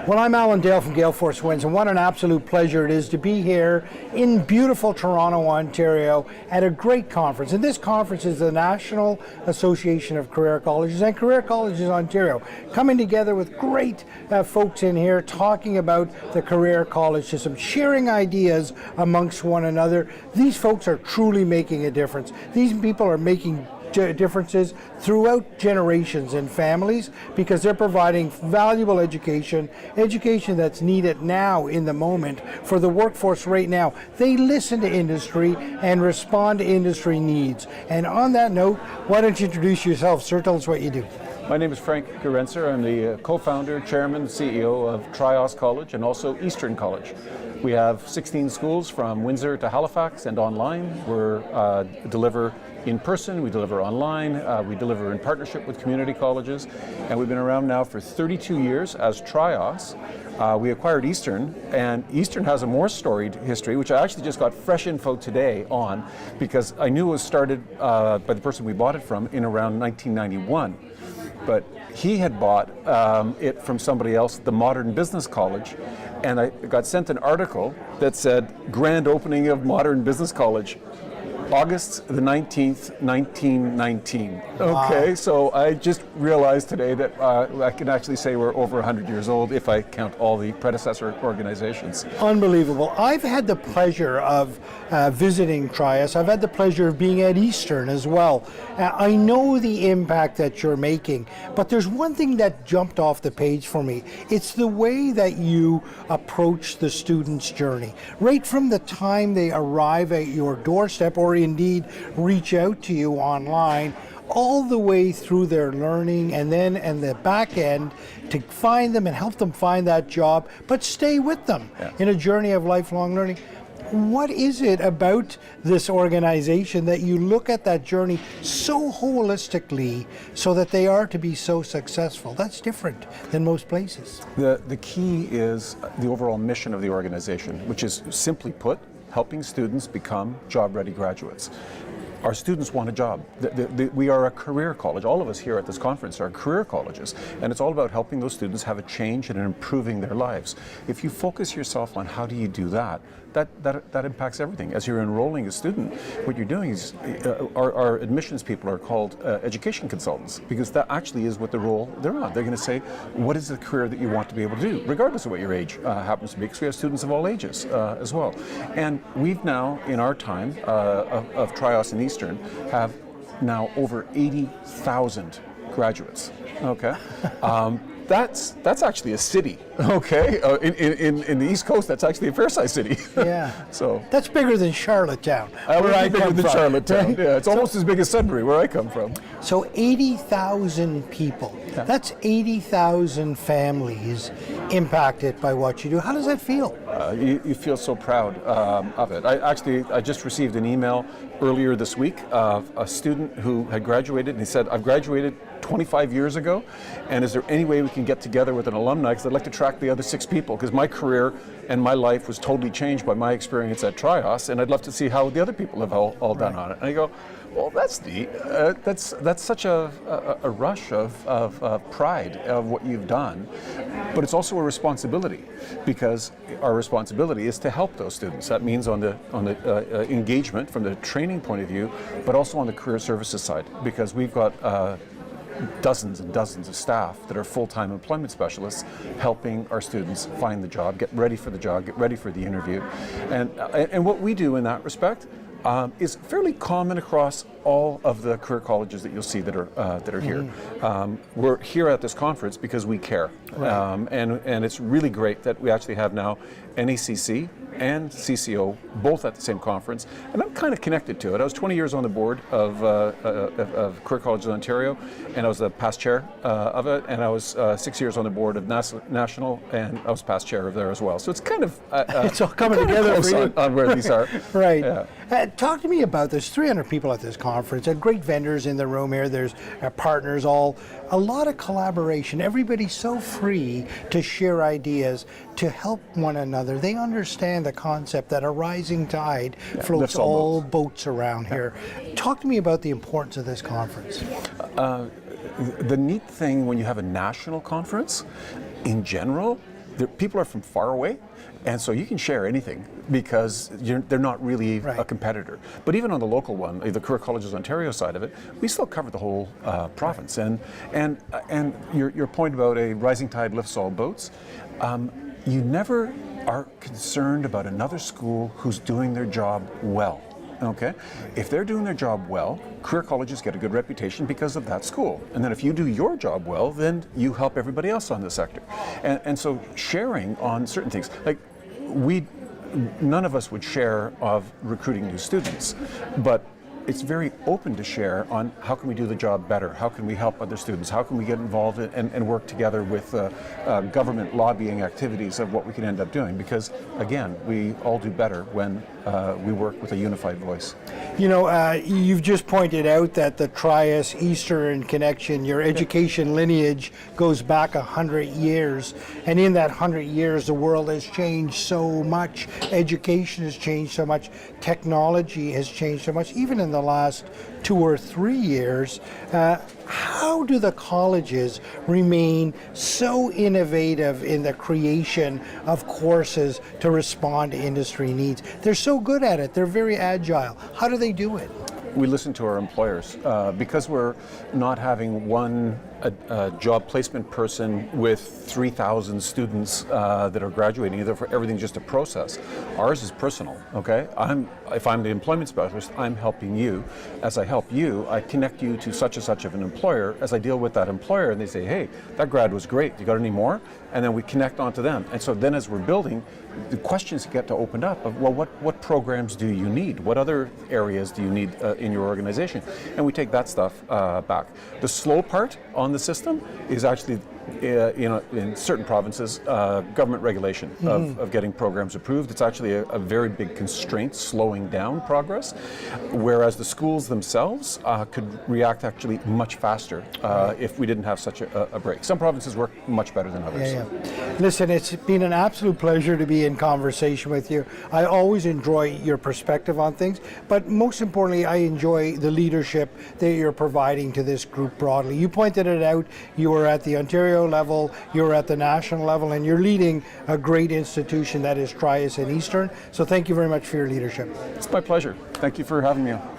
Well, I'm Alan Dale from Gale Force Winds, and what an absolute pleasure it is to be here in beautiful Toronto, Ontario, at a great conference. And this conference is the National Association of Career Colleges and Career Colleges Ontario, coming together with great folks in here talking about the career college system, sharing ideas amongst one another. These folks are truly making a difference. These people are making differences throughout generations and families because they're providing valuable education that's needed now in the moment for the workforce right now. They listen to industry and respond to industry needs. And on that note, why don't you introduce yourself, sir? Tell us what you do. My name is Frank Gerenzer. I'm the co-founder, chairman, CEO of triOS College and also Eastern College. We have 16 schools from Windsor to Halifax and online. We deliver in person, we deliver online, we deliver in partnership with community colleges, and we've been around now for 32 years as triOS. We acquired Eastern, and Eastern has a more storied history, which I actually just got fresh info today on, because I knew it was started by the person we bought it from in around 1991. But he had bought it from somebody else, the Modern Business College, and I got sent an article that said, grand opening of Modern Business College, August the 19th, 1919. Wow. Okay, so I just realized today that I can actually say we're over 100 years old if I count all the predecessor organizations. Unbelievable. I've had the pleasure of visiting triOS. I've had the pleasure of being at Eastern as well. I know the impact that you're making, but there's one thing that jumped off the page for me. It's the way that you approach the student's journey. Right from the time they arrive at your doorstep or indeed reach out to you online, all the way through their learning and then and the back end to find them and help them find that job, but stay with them in a journey of lifelong learning. What is it about this organization that you look at that journey so holistically so that they are to be so successful? That's different than most places. The key is the overall mission of the organization, which is simply put, helping students become job-ready graduates. Our students want a job. We are a career college. All of us here at this conference are career colleges, and it's all about helping those students have a change and improving their lives. If you focus yourself on how do you do that, that impacts everything. As you're enrolling a student, what you're doing is, our admissions people are called education consultants, because that actually is what the role they're on. They're going to say, what is the career that you want to be able to do, regardless of what your age happens to be, because we have students of all ages as well. And we've now, in our time of triOS and Eastern, have now over 80,000 graduates. Okay. That's actually a city, okay? In the East Coast, that's actually a fair-sized city. Yeah. So that's bigger than Charlottetown, where I bigger come than from. Charlottetown. Right? Yeah, it's almost as big as Sudbury, where I come from. So 80,000 people. Yeah. That's 80,000 families impacted by what you do. How does that feel? You feel so proud of it. I just received an email earlier this week of a student who had graduated, and he said, I've graduated 25 years ago, and is there any way we can get together with an alumni, because I'd like to track the other 6 people, because my career and my life was totally changed by my experience at triOS, and I'd love to see how the other people have all done on it. And I go, well, that's neat. That's such a rush of pride of what you've done, but it's also a responsibility, because our responsibility is to help those students. That means on the engagement from the training point of view, but also on the career services side, because we've got dozens and dozens of staff that are full-time employment specialists helping our students find the job, get ready for the job, get ready for the interview. And what we do in that respect is fairly common across all of the career colleges that you'll see that are here. We're here at this conference because we care, and it's really great that we actually have now NACC and CCO both at the same conference, and I'm kind of connected to it. I was 20 years on the board of Career Colleges of Ontario, and I was the past chair of it, and I was 6 years on the board of National, and I was past chair of there as well. So it's kind of it's all coming together for you. on where these are. Right. Yeah. Talk to me about this. 300 people at this conference, and great vendors in the room here. There's partners, a lot of collaboration. Everybody's so free to share ideas, to help one another. They understand the concept that a rising tide floats all boats around here. Talk to me about the importance of this conference. The neat thing when you have a national conference, in general, people are from far away, and so you can share anything because they're not really a competitor. But even on the local one, the Career Colleges Ontario side of it, we still cover the whole province. And your point about a rising tide lifts all boats, you never are concerned about another school who's doing their job well. Okay, if they're doing their job well, career colleges get a good reputation because of that school. And then if you do your job well, then you help everybody else on the sector. And so sharing on certain things, like none of us would share of recruiting new students, but it's very open to share on how can we do the job better, how can we help other students, how can we get involved and work together with government lobbying activities of what we can end up doing, because again, we all do better when we work with a unified voice. You know, you've just pointed out that the triOS Eastern connection, your education lineage goes back 100 years, and in that 100 years the world has changed so much, education has changed so much, technology has changed so much, even in the last 2 or 3 years. How do the colleges remain so innovative in the creation of courses to respond to industry needs? They're so good at it. They're very agile. How do they do it? We listen to our employers because we're not having one job placement person with 3,000 students that are graduating. Therefore, everything's just a process. Ours is personal. Okay, if I'm the employment specialist, I'm helping you. As I help you, I connect you to such and such of an employer. As I deal with that employer, and they say, "Hey, that grad was great. You got any more?" And then we connect onto them. And so then, as we're building, the questions get to open up of, well, what programs do you need? What other areas do you need in your organization? And we take that stuff back. The slow part on the system is actually, in certain provinces, government regulation of getting programs approved. It's actually a very big constraint slowing down progress, whereas the schools themselves could react actually much faster if we didn't have such a break. Some provinces work much better than others. Yeah. Listen, it's been an absolute pleasure to be in conversation with you. I always enjoy your perspective on things, but most importantly, I enjoy the leadership that you're providing to this group broadly. You pointed it out, you were at the Ontario level, you're at the national level, and you're leading a great institution that is triOS and Eastern. So thank you very much for your leadership. It's my pleasure. Thank you for having me on.